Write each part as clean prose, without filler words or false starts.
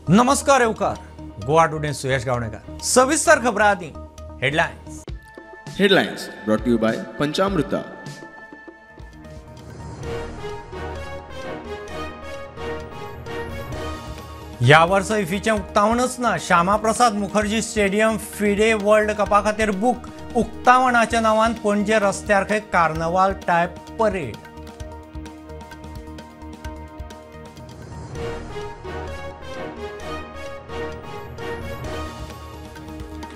नमस्कार येवकार. गोवा टुडे सुयश गावणेकर. सविस्तर खबरां आदी headlines. Headlines brought to you by Panchamrita. ह्या वर्सा इफीचें उक्तावणच ना. Shyama Prasad Mukherjee stadium FIDE world कपा खातीर बूक. उक्तावणाच्या नांवान पणजे रस्त्यार खंय कार्नवाल टायप परेड.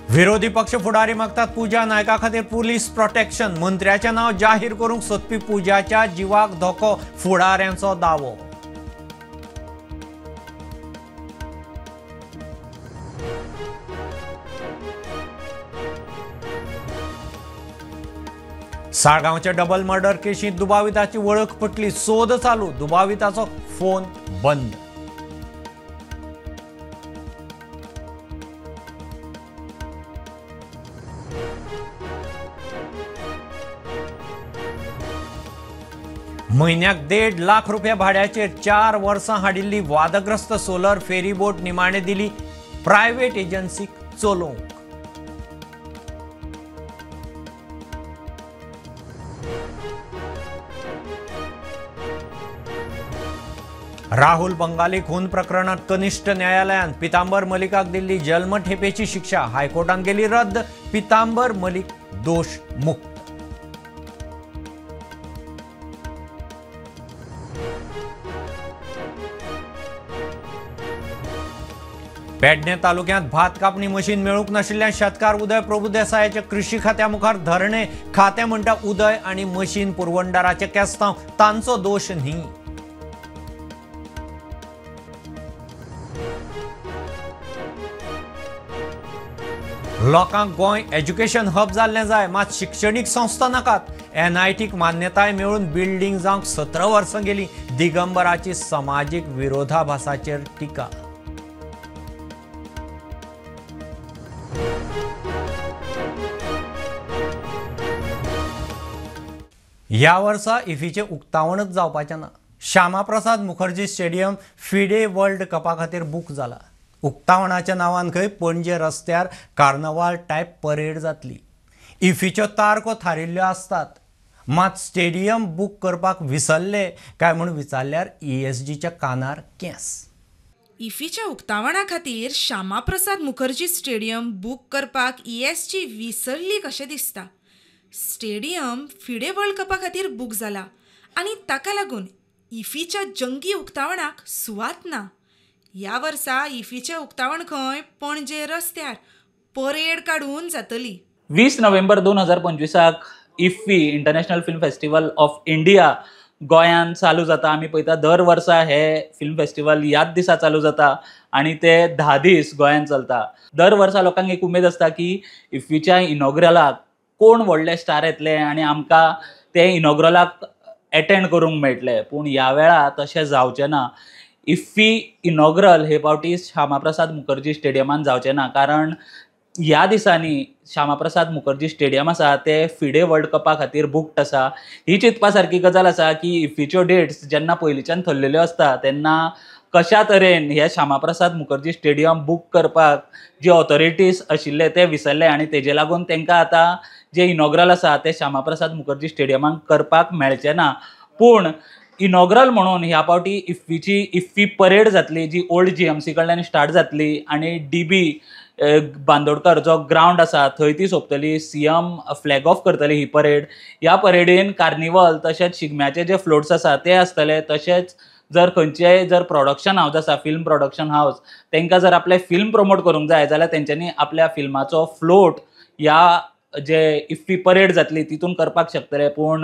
विरोधी पक्ष फुडारी मागतात पूजा नायका खातीर पुलीस प्रोटेक्शन. मंत्र्याचें नांव जाहीर करूंक सोदपी पुजाच्या जिवाक धोको, फुडाऱ्यांचो दावो. साळगांवच्या डबल मर्डर केशींत दुबाविताची वळख पटली. सोद चालू. दुबाविताचो फोन बंद. म्हयन्याक 1.5 लाख रुपया भाड्याचेर 4 वर्सां हाडिल्ली वादग्रस्त सोलर फेरी बोट निमाणे दिली प्रायव्हेट एजन्सीक चलोवंक. राहुल बंगाली खून प्रकरणात कनिष्ठ न्यायालयान पितांबर मलिकाक दिल्ली जल्मठेपेची शिक्षा. हायकोर्टान गेली रद्द. पितांबर मलिक दोष मुक्त. पेडणे तालुक्यांत भात कापणी मशीन मेळूंक नाशिल्ल्यान शेतकार उदय प्रभुदेसायाचे कृषी खात्या मुखार धरणे. खातें म्हणटा उदय आनी मशीन पुरवणदाराचे केस्तांव तांचो दोश न्ही. लोकांक गोंय एज्युकेशन हब जाल्लें जाय, मात शिक्षणीक संस्था नाकात. NITक मान्यताय मेळून बिल्डींग जावंक 17 वर्सां गेली. दिगंबराची समाजीक विरोधाभासाचेर टिका. ह्या वर्सा इफीचे उक्तावणच जावपाचें ना. Shyama Prasad Mukherjee stadium FIDE world कपा खातीर बूक जाला. उक्तावणाच्या नांवान खंय पणजे रस्त्यार कार्नवाल टायप परेड जातली. इफीच्यो तारखो थारिल्ल्यो आसतात, मात स्टेडियम बूक करपाक विसरले काय म्हूण विचारल्यार ESGच्या कानार केंस. इफीच्या उक्तावणा खातीर श्यामा प्रसाद मुखर्जी स्टेडियम बूक करपाक ESG विसरली कशें दिसता. स्टेडियम फिडे वर्ल्ड कपा खातीर बूक जाला आनी ताका लागून इफीच्या जंगी उक्तावणाक सुवात ना. ह्या वर्सा इफीचें उक्तावण खंय पणजे रस्त्यार परेड काडून जातली. 20 November 2025 IFFI international film festival of India गोंयांत चालू जाता. आमी पळयता दर वर्सा हे फिल्म फेस्टिवल ह्याच दिसा चालू जाता आनी ते 10 दीस गोंयांत चलता. दर वर्सा लोकांक एक उमेद आसता की इफ्फीच्या इनॉग्रलाक कोण व्हडले स्टार येतले आनी आमकां ते इनॉग्रलाक एटेंड करूंक मेळटले. पूण ह्या वेळा तशें जावचें ना. इफ्फी इनॉग्रल हे फावटी श्यामा प्रसाद मुखर्जी स्टेडियमान जावचें ना, कारण ह्या दिसांनी श्यामा प्रसाद मुखर्जी स्टेडियम आसा ते फिडे वर्ल्ड कपा खातीर बुक्ड आसा. ही चिंतपा सारकी गजाल आसा की इफ्फीच्यो डेट्स जेन्ना पयलींच्यान थरलेल्यो आसता तेन्ना कशा तरेन हे श्यामा प्रसाद मुखर्जी स्टेडियम बूक करपाक जे ऑथॉरिटीज आशिल्ले ते विसरले आनी तेजे लागून तांकां आतां जे इनॉग्रल आसा ते श्यामा प्रसाद मुखर्जी स्टेडियमान करपाक मेळचें ना. पूण इनॉग्रल म्हणून ह्या फावटी इफ्फी परेड जातली जी ओल्ड GMC कडल्यान स्टार्ट जातली आनी DB बांदोडकर जो ग्रावंड आसा थंय ती सोंपतली. CM फ्लॅग ऑफ करतली ही परेड. ह्या परेडीन कार्निवल तशेंच शिगम्याचे जे फ्लोट्स आसा ते आसतले. तशेंच जर खंयचेय जर प्रोडक्शन हावस आसा, फिल्म प्रोडक्शन हावस, तांकां जर आपले फिल्म प्रमोट करूंक जाय जाल्यार तेंच्यांनी आपल्या फिल्माचो फ्लोट ह्या जे इफ्फी परेड जातली तितून करपाक शकतले. पूण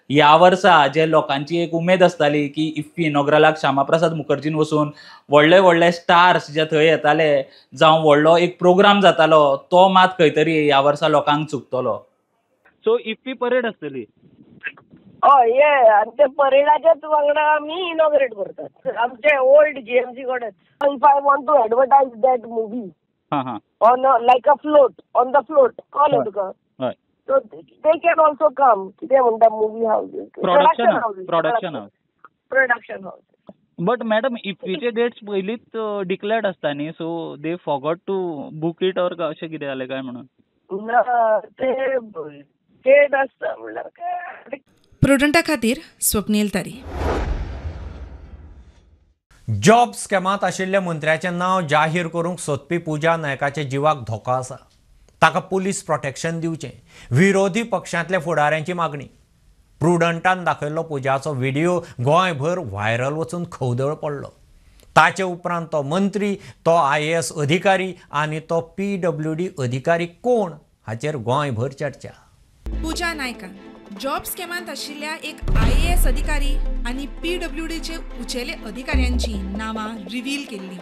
ह्या वर्सा जे लोकांची एक उमेद आसताली की इफ्फी इनॉग्रलाक श्यामा प्रसाद मुखर्जीन वचून व्हडले व्हडले स्टार्स जे थंय येताले जावं व्हडलो एक प्रोग्राम जातालो तो मात खंय तरी ह्या वर्सा लोकांक चुकतलो. सो इफ्फी परेड आसतली. हय आनी ते परेडाच्याच वांगडा आमी इनॉग्रेट करतात आमचे ओल्ड GMC कडेन. If I want to advertise that movie on like a float, on the float, call it तुका. So they can also come. कितें म्हणटा movie houses, production house. But madam इफ्फीचे डेट्स पयलींच declared आसता न्ही, so they forgot to book it or अशें कितें जालें काय म्हणून? ना ते डेट आसता म्हणल्यार काय. प्रुडंटा खातीर स्वप्नील तारी. जॉब स्कॅमात आशिल्ल्या मंत्र्याचें नांव जाहीर करूंक सोदपी पुजा नायकाच्या जिवाक धोको आसा. ताका पुलीस प्रोटेक्शन दिवचें, विरोधी पक्षांतल्या फुडाऱ्यांची मागणी. प्रुडंटान दाखयल्लो पुजाचो व्हिडिओ गोंयभर व्हायरल वचून खवदळ पडलो. ताचे उपरांत तो मंत्री, तो IAS अधिकारी आनी तो PWD अधिकारी कोण हाचेर गोंयभर चर्चा. पुजा नायकान जॉब स्कॅमांत आशिल्ल्या एक IAS अधिकारी आनी PWDचे उचेले अधिकाऱ्यांची नांवां रिव्हील केल्ली.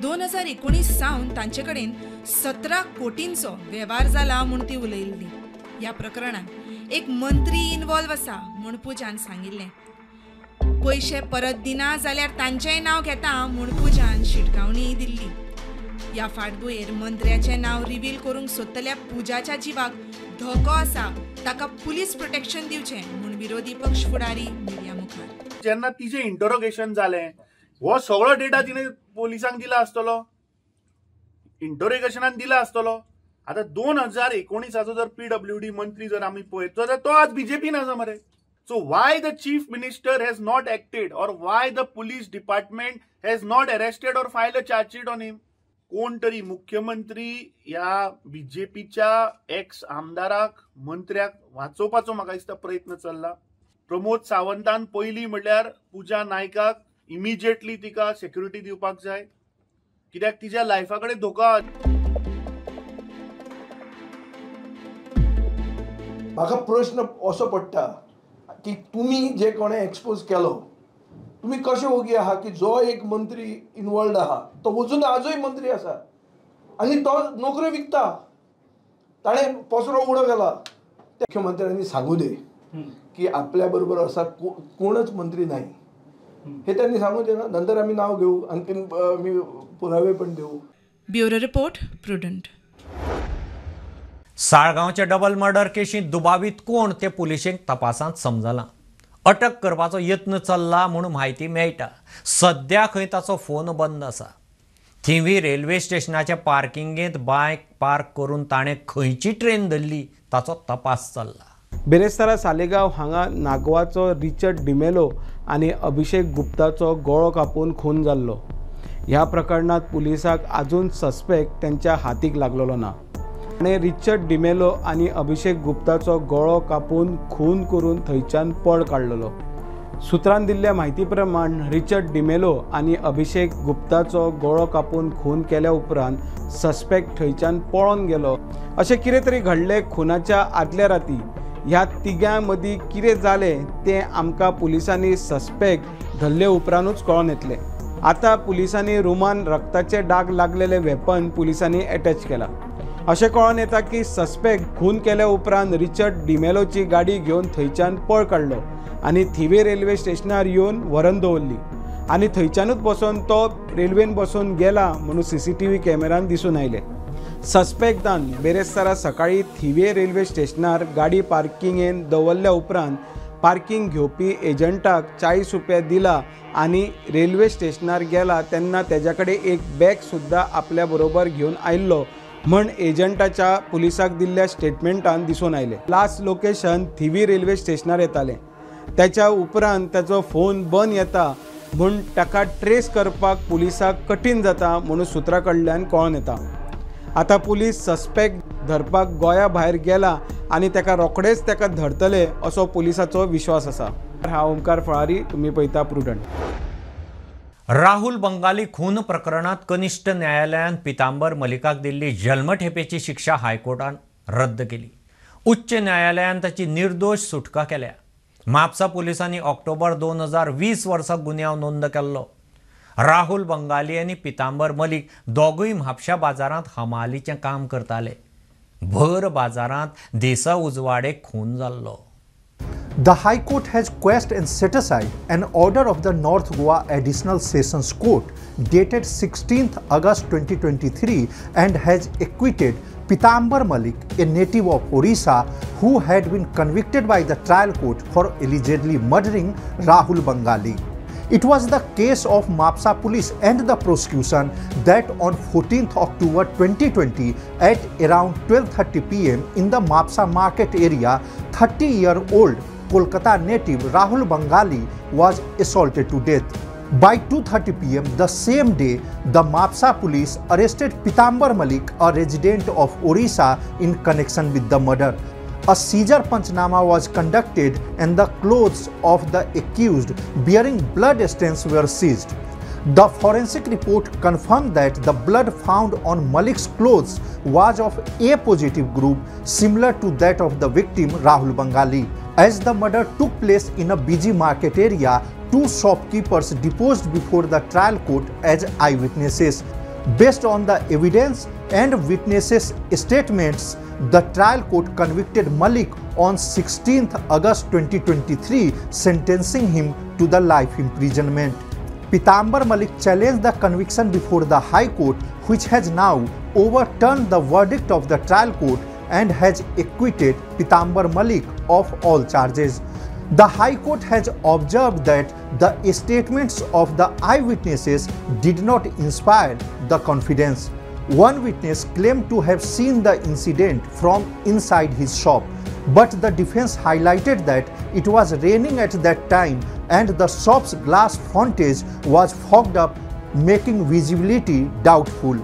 2019 सावन तांचे कडेन 17 कोटींचो वेव्हार जाला म्हूण ती उलयल्ली. ह्या प्रकरणात एक मंत्री इन्वॉल्व आसा म्हूण पुजान सांगिल्लें. पयशे परत दिना जाल्यार तांचेंय नांव घेता म्हूण पुजान शिटकावणी दिल्ली. ह्या फाटभुंयेर मंत्र्याचें नांव रिव्हील करूंक सोदतल्या पुजाच्या जिवाक धोको आसा, ताका पुलीस प्रोटेक्शन दिवचें म्हूण विरोधी पक्ष फुडारी मिडिया मुखार. जेन्ना तिचें इंटरोगेशन जालें, हो सगळो डेटा तिने पोलिसांक दिला आसतलो, इंटरोगेशनान दिला आसतलो. आतां 2019 जर PWD मंत्री जर आमी पळयत जाल्यार तो आज BJPन आसा मरे. So why the chief minister has not acted or why the police department has not arrested or filed a chargesheet on him? कोण तरी मुख्यमंत्री ह्या BJPच्या एक्स आमदाराक मंत्र्याक वाचोवपाचो म्हाका दिसता प्रयत्न चल्ला. प्रमोद सावंतान पयलीं म्हणल्यार पुजा नायकाक इमिजिएटली तिका सेक्युरिटी दिवपाक जाय, कित्याक तिच्या लायफा कडेन धोका. म्हाका प्रश्न असो पडटा की तुमी जे कोणें एक्सपोज केलो, तुमी कशे ओगी आहा की जो एक मंत्री इन्वॉल्ड आहा तो वचून आजूय मंत्री आसा आनी तो नोकऱ्यो विकता. ताणें पसरो उडो केला. मुख्यमंत्र्यांनी सांगू दे की आपल्या बरोबर असा कोणच मंत्री नाही, हे त्यांनी सांगू दे ना. नंतर आम्ही नाव घेऊ, आणखीन मी पुरावे पण देऊ. Bureau report prudent. साळगांवच्या डबल मर्डर केशींत दुबावीत कोण ते पुलिशेक तपासांत समजलां. अटक करपाचो यत्न चल्ला म्हूण म्हायती मेळटा. सद्या खंय ताचो फोन बंद आसा. थिवी रेल्वे स्टेशनाच्या पार्किंगेंत बायक पार्क करून ताणें खंयची ट्रेन धरली ताचो तपास चल्ला. बेरेस्तारा सालेगांव हांगा नागवाचो रिचर्ड डिमेलो आनी अभिषेक गुप्ताचो गळो कापून खून जाल्लो. ह्या प्रकरणात पुलिसाक आजून सस्पेक्ट त्यांच्या हातीक लागलेलो ना. ताणें रिचर्ड डिमेलो आनी अभिषेक गुप्ताचो गळो कापून खून करून थंयच्यान पळ काडलेलो. सुत्रांन दिल्ल्या म्हायती प्रमाण रिचर्ड डिमेलो आनी अभिषेक गुप्ताचो गळो कापून खून केल्या उपरांत सस्पेक्ट थंयच्यान पळोवन गेलो. अशें कितें तरी घडलें खुनाच्या आदल्या राती. ह्या तिगां मदीं कितें जालें तें आमकां पुलिसांनी सस्पेक्ट धरले उपरांतूच कळोन येतलें. आतां पुलिसांनी रुमान रक्ताचे डाग लागलेले वेपन पुलिसांनी अटॅच केला. अशें कळोन येता की सस्पेक्ट खून केल्या उपरांत रिचर्ड डिमेलोची गाडी घेवन थंयच्यान पळ काडलो आनी थिवे रेल्वे स्टेशनार येवन व्हरून दवरली आनी थंयच्यानूच बसून तो रेल्वेन बसून गेला म्हणून CCTV कॅमेरान दिसून आयलें. सस्पेक्टान बेरेस्तारा सकाळी थिवे रेल्वे स्टेशनार गाडी पार्किंगेन दवरल्या उपरांत पार्किंग घेवपी एजंटाक 40 रुपया दिला आनी रेल्वे स्टेशनार गेला तेन्ना तेज्या कडेन एक बॅग सुद्दां आपल्या बरोबर घेवन आयिल्लो म्हण एजंटाच्या पुलिसाक दिल्ल्या स्टेटमेंटान दिसून आयलें. लास्ट लोकेशन थिवी रेल्वे स्टेशनार येतालें. त्याच्या उपरांत ताचो फोन बंद येता म्हूण ताका ट्रेस करपाक पुलिसाक कठीण जाता म्हणून सुत्रा कडल्यान कळोन येता. आतां पुलीस सस्पेक्ट धरपाक गोंया भायर गेला आनी ताका रोखडेच ताका धरतले असो पुलिसाचो विश्वास आसा. हांव ओमकार फळारी, तुमी पळयता प्रुडंट. राहुल बंगाली खून प्रकरणात कनिष्ठ न्यायालयान पितांबर मलिकाक दिल्ली जल्मठेपेची शिक्षा हायकोर्टान रद्द केली. उच्च न्यायालयान ताची निर्दोष सुटका केल्या. म्हापसा पुलिसांनी ऑक्टोबर 2020 वर्सा गुन्यांव नोंद केल्लो. राहुल बंगाली आनी पितांबर मलीक दोगूय म्हापशा बाजारांत हमालीचें काम करताले. भर बाजारांत दिसा उजवाडे खून जाल्लो. The High Court has quashed and set aside an order of the North Goa Additional Sessions Court dated 16th August 2023 and has acquitted Pitambar Malik, a native of Orissa, who had been convicted by the trial court for allegedly murdering Rahul Bangali. It was the case of Mapsa police and the prosecution that on 14th October 2020 at around 12:30 p.m. in the Mapsa market area, 30-year-old Kolkata native Rahul Bengali was assaulted to death. By 2:30 p.m. the same day, the Mapsa police arrested Pitambar Malik, a resident of Orissa, in connection with the murder. A seizure Panchnama was conducted and the clothes of the accused bearing blood stains were seized. The forensic report confirmed that the blood found on Malik's clothes was of A positive group, similar to that of the victim Rahul Bengali. As the murder took place in a busy market area, two shopkeepers deposed before the trial court as eyewitnesses. Based on the evidence and witnesses' statements, the trial court convicted Malik on 16th August 2023, sentencing him to the life imprisonment. Pitambar Malik challenged the conviction before the High Court, which has now overturned the verdict of the trial court and has acquitted Pitambar Malik of all charges. The High Court has observed that the statements of the eyewitnesses did not inspire the confidence. One witness claimed to have seen the incident from inside his shop, but the defense highlighted that it was raining at that time and the shop's glass frontage was fogged up, making visibility doubtful.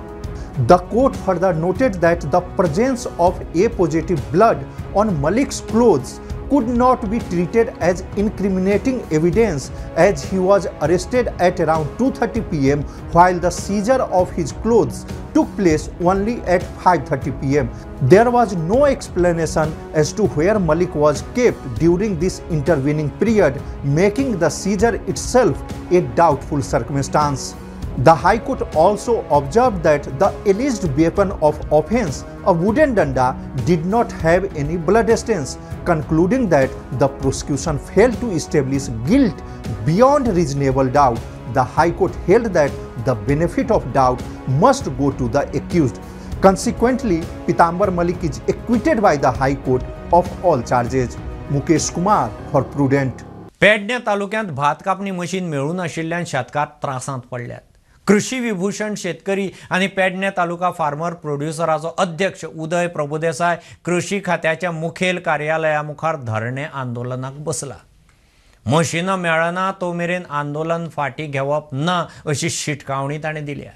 The court further noted that the presence of A positive blood on Malik's clothes could not be treated as incriminating evidence, as he was arrested at around 2:30 p.m. while the seizure of his clothes took place only at 5:30 p.m. There was no explanation as to where Malik was kept during this intervening period, making the seizure itself a doubtful circumstance. The High Court also observed that the alleged weapon of offense, a wooden danda, did not have any blood stains, concluding that the prosecution failed to establish guilt beyond reasonable doubt. The High Court held that the benefit of doubt must go to the accused. Consequently, Pitambar Malik is acquitted by the High Court of all charges. Mukesh Kumar for Prudent. Pedne तालुक्यांत भात कापणी machine मेळूं नाशिल्ल्यान शेतकार त्रासांत पडल्यात. कृषी विभूषण शेतकरी आणि पेडणे तालुका फार्मर प्रोड्युसराचो अध्यक्ष उदय प्रभुदेसाय कृषी खात्याच्या मुखेल कार्यालया मुखार धरणे आंदोलनाक बसला. मशीन मेळना तो मेरेन आंदोलन फाटी घेवप ना अशी शिटकावणी ताणें दिल्या.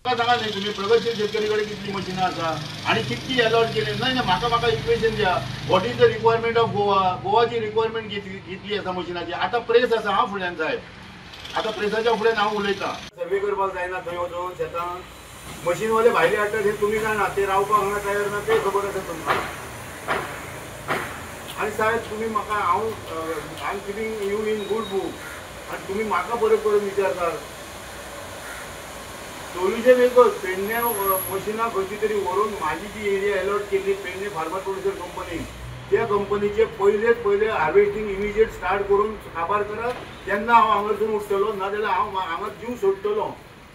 सांगा नाही तुम्ही प्रगतशील शेतकरीकडे कितली मशीन आसा आणि कितकी अलॉट केली नाही. म्हाका इक्वेशन द्या. What is the requirement of गोवाची रिक्वायरमेंट कितली आसा मशिनाची. आता प्रेस आसा हांव फुड्यान साहेब. आता प्रेसाच्या फुड्यान हांव उलयतां. सर्वे करपाक जायना थंय वचून शेतां मशीनवाले भायले हाडटात हे तुमी जाणा. ते रावपाक हांगा तयार ना ते खबर आसा तुमकां. आणि साहेब तुम्ही म्हाका हांव I am giving you in good book आणि तुम्ही म्हाका परत परत विचारतात. सोल्युशन एकच. पेडणे मशिनां खंयची तरी व्हरून माझी जी एरिया अलॉट केल्ली पेडणे फार्मर प्रोड्युसर कंपनी, त्या कंपनीचे पहिले हार्वेस्टिंग इमिजिएट स्टार्ट करून काबार करत. तेन्ना हांव हांगासून उठतलो, नाजाल्यार हांव हांगा जीव सोडटलो.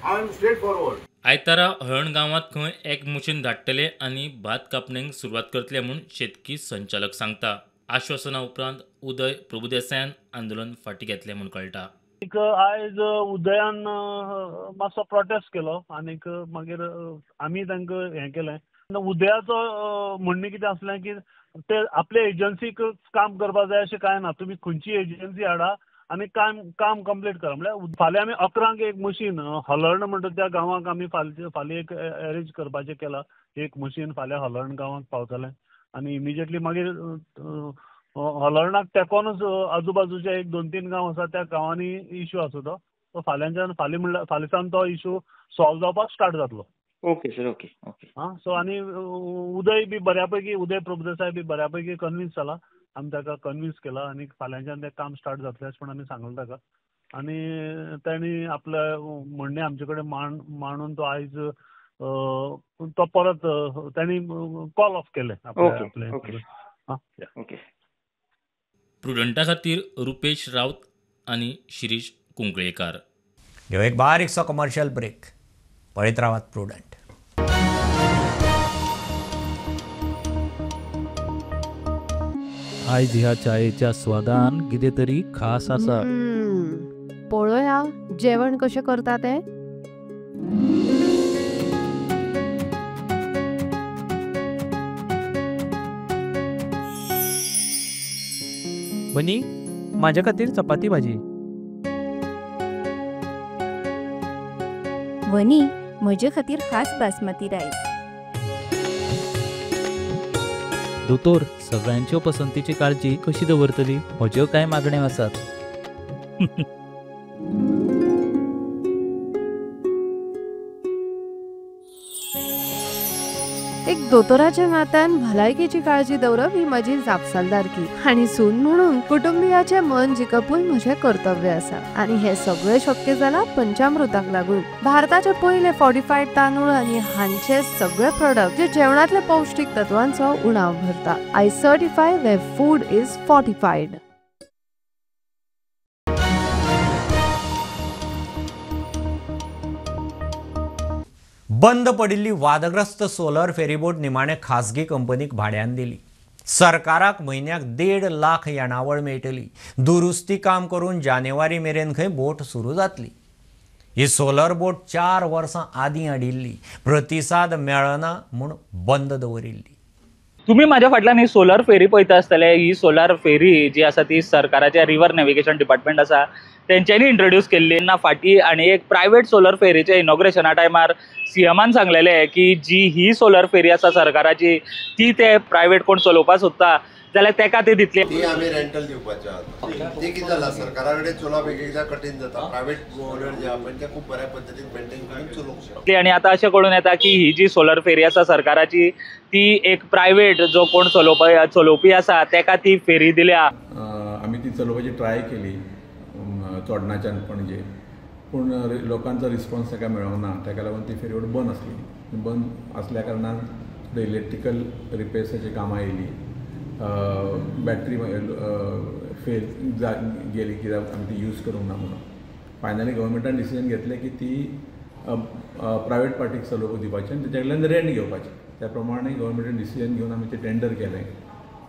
हांव एम स्ट्रेट फॉरवर्ड. आयतारा हळण गांवांत खंय एक मशीन धाडटले आनी भात कापणेक सुरवात करतले म्हूण शेतकी संचालक सांगता. आश्वासना उपरांत उदय प्रभुदेसायान आंदोलन फाटी घेतलें म्हूण कळटा. आयज उदयान मातसो प्रोटेस्ट केलो आनी मागीर आमी तांकां हें केलें. उदयाचो म्हणणें कितें आसलें की ते आपले एजन्सीक काम करपाक जाय अशें कांय ना. तुमी खंयची एजन्सी हाडा आनी काम कंप्लीट करा. म्हळ्यार फाल्यां आमी 11 एक मशीन हलर्ण म्हणटा त्या गांवांक आमी फाल्यां एक अरेंज करपाचें केलां. एक मशीन फाल्यां हलर्ण गांवांक पावतलें आनी इमिजिएटली मागीर हलर्णाक तेकोनूच आजूबाजूचे एक 2-3 गांव आसा त्या गांवांनी इश्यू आसा तो फाल्यांच्यान फाल्यां तो इश्यू सॉल्व जावपाक स्टार्ट जातलो. Okay sir. ओके हां. सो आनी उदय बी बऱ्यापैकी उदय प्रभुदेसाय बी बऱ्यापैकी कन्विन्स जाला. आमी ताका कन्विन्स केला आनी फाल्यांच्यान तें काम स्टार्ट जातलें अशें म्हण आमी सांगलें ताका. आनी तांणी आपलें म्हणणें आमचे कडेन मांडून तो आयज तो परत तांणी कॉल ऑफ केलें आपलें. ओके. प्रुडंटा खातीर रुपेश रावत आनी शिरीश कुंकळेकार. ह्यो एक बारीकसो कमर्शियल ब्रेक. पळयत रावात प्रुडंट. आयज ह्या चायेच्या स्वादान कितें तरी खास आसा. पळय हांव जेवण कशें करता तें? बनी, माझ्या खातीर चपाती भाजी. वनी, म्हजे खातीर खास बासमती रायस. दोतोर, सगळ्यांच्यो पसंतीची काळजी कशी दवरतली? म्हज्यो कांय मागण्यो आसात. एक दोतोराच्या नात्यान भलायकेची काळजी दवरप ही म्हजी जापसालदारकी आनी सून म्हणून कुटुंबियाचे मन जिखपून म्हजें कर्तव्य आसा. आनी हे सगळें शक्य जालां पंचामृताक लागून. भारताचे पयले फॉर्टिफायड तांदूळ आनी हांचे सगळे प्रोडक्ट जे जेवणातले पौष्टिक तत्वांचो उणाव भरता. I certify where food is fortified. बंद पडिल्ली वादग्रस्त सोलर फेरीबोट निमाणे खासगी कंपनीक भाड्यान दिली. सरकाराक म्हयन्याक 1.5 लाख येणावळ मेळटली. दुरुस्ती काम करून जानेवारी मेरेन खंय बोट सुरू जातली. ही सोलर बोट 4 वर्सां आदीं हाडिल्ली. प्रतिसाद मेळना म्हूण बंद दवरिल्ली. तुम्ही माझ्या फाटल्यान ही सोलर फेरी पळयता आसतले. ही सोलर फेरी जी आसा ती सरकाराच्या रिवर नॅव्हिगेशन डिपार्टमेंट आसा तेंच्यांनी इंट्रोड्यूस केल्ली. ना फाटीं आनी एक प्रायवेट सोलर फेरीच्या इनॉग्रेशना टायमार सीएमान सांगलेले की जी ही सोलर फेरी आसा सरकाराची ती ते प्रायवेट कोण चलोवपाक सोदता जाल्यार तेका ते दितले. ती आमी रेंटल दिवपाचे आहात. ती कितें जाला सरकारा कडेन चलोवप एकदां कठीण जाता. प्रायवेट सोलर जे आहा ते खूब बऱ्या पद्दतीन मेंटेन करून चलोवंक शकता. आणि आता अशें कळून येता की ही जी सोलर फेरी आसा सरकाराची ती एक प्रायवेट जो कोण चलोवपी आसा तेका ती फेरी दिल्या. आमी ती चलोवपाची ट्राय केली चोडणाच्यान पणजे, पूण लोकांचो रिस्पॉन्स ताका मेळोंक ना. ताका लागून ती फेरीबोट बंद आसली. बंद आसल्या कारणान इलेक्ट्रिकल रिपेर्साची कामां येयली. बॅटरी फेल गेली कित्याक आमी ती यूज करूंक ना म्हणून. फायनली गव्हर्मेंटान डिसिजन घेतलें की ती प्रायवेट पार्टीक चलोवपाक दिवपाचें आनी तेच्या कडल्यान रेंट घेवपाचें. त्या प्रमाणे गव्हर्मेंटान डिसिजन घेवन आमी तें टेंडर केलें.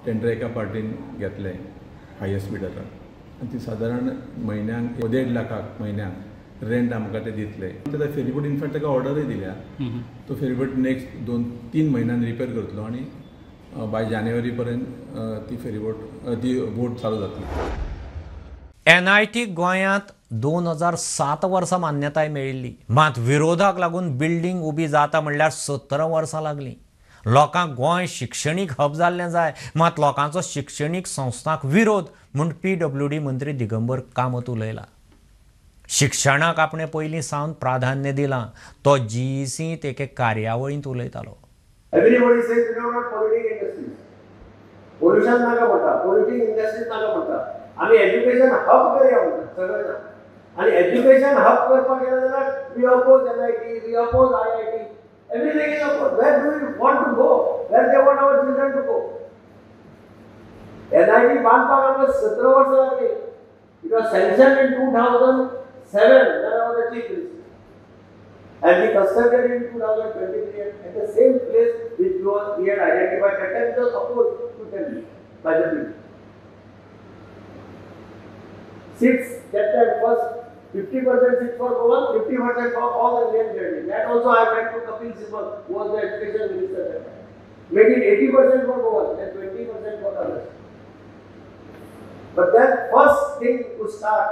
टेंडर एका पार्टीन घेतलें हायेस्ट बिडरान आनी ती सादारण म्हयन्याक 1.5 लाखाक म्हयन्याक रेंट आमकां ते दितले. त्या फेरीबोट इनफॅक्ट ताका ऑर्डरूय दिल्या. तो फेरीबोट नेक्स्ट 2-3 म्हयन्यान रिपेर करतलो आनी बाय जानेवारी पर्यंत ती फेरीबोट ती बोट चालू जातली. NIT गोंयांत 2007 वर्सा मान्यताय मेळिल्ली. मात विरोधाक लागून बिल्डींग उबी जाता म्हणल्यार 17 वर्सां लागलीं. लोकांक गोंय शिक्षणीक हब जाल्लें जाय, मात लोकांचो शिक्षणीक संस्थांक विरोध म्हूण PWD मंत्री दिगंबर कामत उलयला. शिक्षणाक आपणे पयलीं सावन प्राधान्य दिलां तो GECत एके कार्यावळींत उलयतालो. Everybody says we don't want polluting industries. Pollution नाका म्हणटा, polluting industries नाका म्हणटा. आमी एज्युकेशन हब करया म्हणटा सगळे जाण. आनी एज्युकेशन हब करपाक गेले जाल्यार we oppose NIT, we oppose IIT. Everything is opposed. Where do we want to go? Where they want our children to go? NIT बांदपाक आमकां 17 वर्सां लागली. It was sanctioned in 2007 when I was a chief minister. And we constructed in 2023 at the same place which we had identified that time. It was opposed totally by the people. Seats that time first 50% seats for Goa, 50% for all the Indian journey. That also I went to Kapil Sibal, who was the education minister at that time. Made it 80% for Goa and 20% for others. But then first thing to start,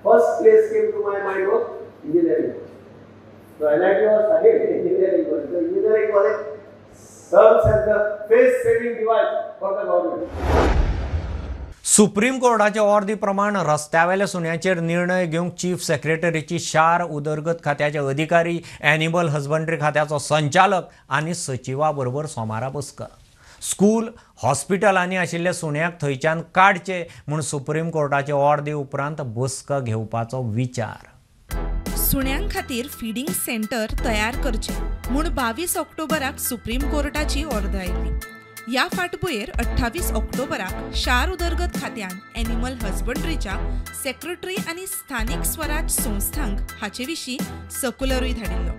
first place came to my mind was engineering. So NIT was ahead in engineering college. So engineering college serves as the face-saving device for the government. Supreme कोर्टाचे ऑर्दी प्रमाण रस्त्यावेल्या सुण्याचेर निर्णय घेवंक chief सेक्रेटरीची शार उदरगत खात्याचे अधिकारी, एनिमल हजबंड्री खात्याचो संचालक आनी सचिवा बरोबर सोमारा बसका. स्कूल हॉस्पिटलांनी आशिल्ले सुण्याक थंयच्यान काडचे म्हूण सुप्रीम कोर्टाचे ऑर्दी उपरांत बसका घेवपाचो विचार. सुण्यां खातीर फिडिंग सेंटर तयार करचे म्हूण 22 ऑक्टोबराक सुप्रीम कोर्टाची ऑर्डर आयिल्ली. ह्या फाटभुंयेर 28 ऑक्टोबराक शार उदरगत खात्यान एनिमल हजबंड्रीच्या सेक्रेटरी आनी स्थानीक स्वराज संस्थांक हाचे विशीं सर्क्युलरूय धाडिल्लो.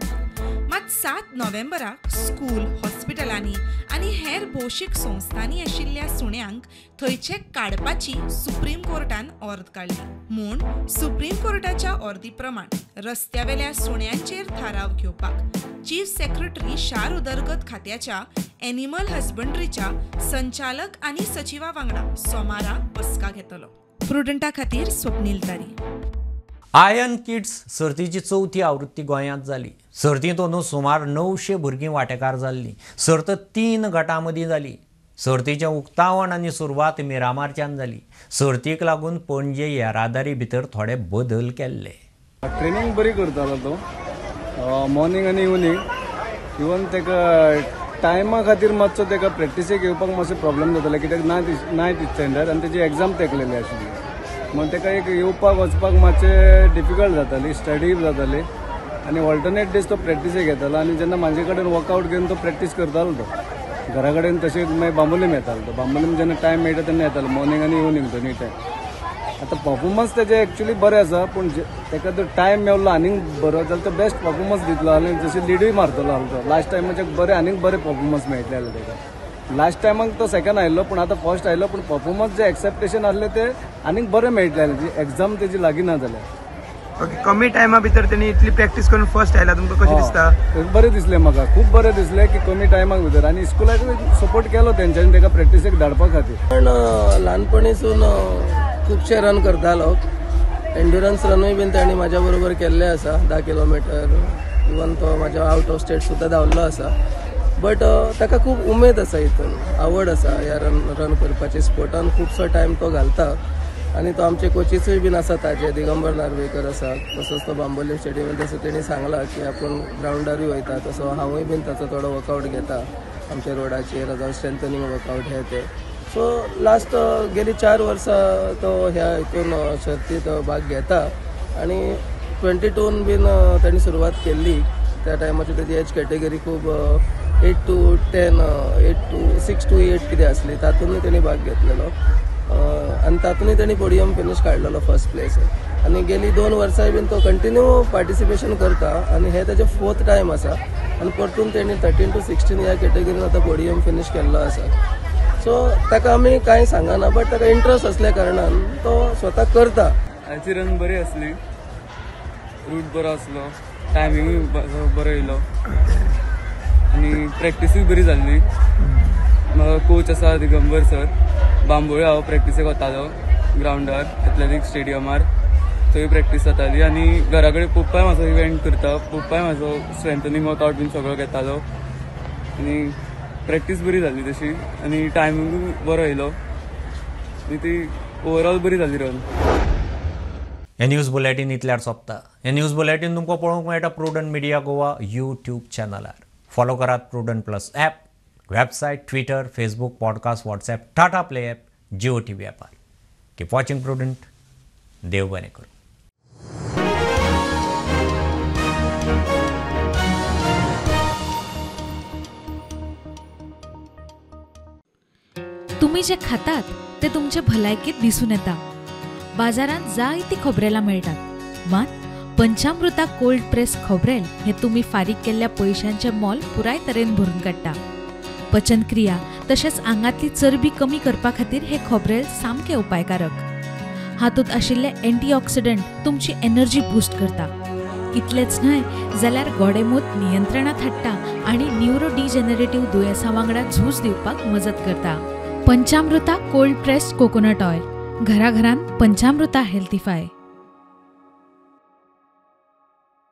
मात फामात 7 नोव्हेंबराक स्कूल, हॉस्पिटलांनी आनी हेर भौशीक संस्थांनी आशिल्ल्या सुण्यांक थंयचे काडपाची सुप्रीम कोर्टान ऑर्द काडली. म्हूण सुप्रीम कोर्टाच्या ऑर्दी प्रमाण रस्त्यावेल्या सुण्यांचेर थाराव घेवपाक चीफ सेक्रेटरी शार उदरगत खात्याच्या एनिमल हजबंड्रीच्या संचालक आनी सचिवा वांगडा सोमारा बसका घेतलो. प्रुडंटा खातीर स्वप्नील तारी. आयन किड्स सर्तीची 4थी आवृत्ती गोंयांत जाली. सर्तींत अंदू सुमार 900 भुरगीं वांटेकार जाल्लीं. सर्त 3 गटां मदीं जाली. सर्तीचें उक्तावण आनी सुरवात मिरामारच्यान जाली. सर्तीक लागून पणजे येरादारी भितर थोडे बदल केल्ले. ट्रेनिंग बरी करतालो तो मॉर्निंग आनी इवनिंग. इवन ताका टायमा खातीर मातसो ताका प्रॅक्टिसेक येवपाक मातसो प्रॉब्लेम जातालो कित्याक नायन्थ स्टँडर्ड आनी ताची एग्जाम तेकलेली आशिल्ली. मग ताका एक येवपाक वचपाक मातशें डिफिकल्ट जाताली, स्टडी जाताली आनी ऑल्टरनेट डेज तो प्रॅक्टिसेक येतालो. आनी जेन्ना म्हाजे कडेन वर्कआवट घेवन तो प्रॅक्टीस करतालो तो घरा कडेन तशें मागीर बांबोलीम येतालो. तो बांबोलीम जेन्ना टायम मेळटा तेन्ना येतालो मॉर्निंग आनी इवनिंग दोनी टायम. आतां परफॉर्मन्स तेजे एक्चुली बरें आसा पूण ताका जर टायम मेळ्ळो आनीक बरो जाल्यार तो बेस्ट परफॉर्मन्स दितलो आनी जशें लिडूय मारतलो आसलो तो. लास्ट टायमाचे बरें आनीक बरें परफॉर्मन्स मेळटलें आसलें ताका. लास्ट टायमाक तो सेकंड आयिल्लो पूण आतां फर्स्ट आयिल्लो पूण परफॉर्मन्स जे एक्सेप्टेशन आसलें ते आनीक बरें मेळटलें. जी एक्झाम तेजी लागीं ना जाल्यार. ओके, कमी टायमा भितर तेणी इतली प्रॅक्टीस करून फर्स्ट आयला. तुमकां कशें दिसता? बरें दिसलें म्हाका, खूब बरें दिसलें की कमी टायमाक भितर. आनी स्कुलाक सपोर्ट केलो तेंच्यांनी ताका प्रॅक्टिसेक धाडपा खातीर. पण ल्हानपणीसून खुबशे रन करतालो. एन्ड्युरन्स रनूय बीन ताणी म्हाज्या बरोबर केल्ले आसा 10 किलोमिटर. इवन तो म्हाज्या आउट ऑफ स्टेट सुद्दां धांवल्लो आसा. बट ताका खूब उमेद आसा हितून, आवड आसा ह्या रन करपाची. स्पोर्टान खुबसो टायम तो घालता आनी तो आमचे कोचीसूय बीन आसा ताजे. दिगंबर नार्वेकर आसा, तसोच तो बांबोलीम स्टेडियमार तसो तेणी सांगला की आपूण ग्रावंडारूय वयता. तसो हांवूय बीन ताचो थोडो वर्कआवट घेता आमच्या रोडाचेर, जावं स्ट्रेंथनिंग वर्कआवट हे ते. सो लास्ट गेली 4 वर्सां तो ह्या हितून सर्तीत भाग घेता. आनी 22 बीन ताणी सुरवात केल्ली. त्या टायमाची तेजी एज कॅटेगरी खूब 8 to 10, 6 to 8 कितें आसली. तातूंतय तेणी भाग घेतलेलो आनी तातूंतय तेणी पोडियम फिनीश काडलेलो फर्स्ट प्लेस. आनी गेली 2 वर्सां बीन तो कंटिन्यू पार्टिसिपेशन करता आनी हे ताजे 4th टायम आसा. आनी परतून तेणी 13 to 16 ह्या कॅटेगरीन आतां पोडियम फिनीश केल्लो आसा. सो ताका आमी कांय सांगना, बट ताका इंट्रस्ट असल्या कारणान तो स्वता करता. हाची रन बरी आसली, रूट बरो आसलो, टायमिंगूय बरो येयलो आनी प्रॅक्टिसूय बरी जाल्ली. म्हाका कोच आसा दिगंबर सर, बांबोळे हांव प्रॅक्टिसेक वतालो ग्रावंडार एथलेटिक्स स्टेडियमार. थंय प्रॅक्टीस जाताली आनी घरा कडेन पप्पाय म्हाजो इव्हेंट करता. पप्पाय म्हाजो स्ट्रेंथनिंग वर्कआवट बीन सगळो घेतालो आनी प्रॅक्टीस बरी जाल्ली तशी आनी टायमिंगूय बरो येयलो आनी ती ओवरऑल बरी जाल्ली रन. हे न्यूज बुलेटीन इतल्यार सोंपता. हे न्यूज बुलेटीन तुमकां पळोवंक मेळटा प्रुडंट मिडिया गोवा यूट्यूब चॅनलार. फॉलो करात prudent plus app, website, Twitter, Facebook, podcast, WhatsApp, Tata play app, Jio TV ॲपार. Keep watching prudent. देव बरें करूं. तुम्ही जे खातात ते तुमचे भलायकेत दिसून येता. बाजारात जायती खोबरेलां मेळटात, मात पंचामृता कोल्ड प्रेस खोबरेल हे तुम्ही फारीक केल्ल्या पयशांचे मोल पुराय तरेन भरून काडटा. पचनक्रिया तशेंच आंगातली चरबी कमी करपा खातीर हे खोबरेल सामके उपायकारक. हातूंत आशिल्ले एंटीऑक्सिडंट तुमची एनर्जी बूस्ट करता. इतलेंच न्हय जाल्यार गोडेमूत नियंत्रणांत हाडटा आनी न्यूरो डिजेनरेटिव्ह दुयेंसां वांगडा झूज दिवपाक मजत करता. पंचामृता कोल्ड प्रेस्ड कोकोनट ऑयल. घरा घरान पंचामृता हेल्थीफाय.